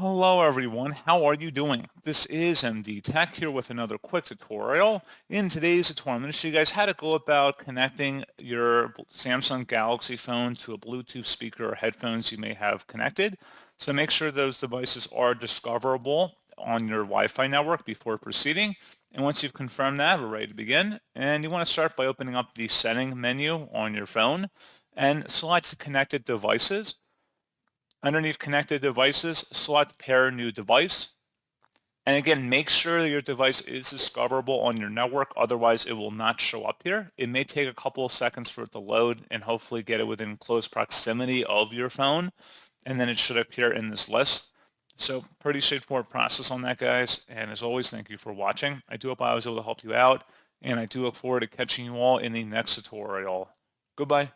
Hello everyone, how are you doing? This is MD Tech here with another quick tutorial. In today's tutorial, I'm going to show you guys how to go about connecting your Samsung Galaxy phone to a Bluetooth speaker or headphones you may have connected. So make sure those devices are discoverable on your Wi-Fi network before proceeding. And once you've confirmed that, we're ready to begin. And you want to start by opening up the setting menu on your phone and select connected devices. Underneath connected devices, select pair new device. And again, make sure that your device is discoverable on your network. Otherwise, it will not show up here. It may take a couple of seconds for it to load and hopefully get it within close proximity of your phone. And then it should appear in this list. So pretty straightforward process on that, guys. And as always, thank you for watching. I do hope I was able to help you out. And I do look forward to catching you all in the next tutorial. Goodbye.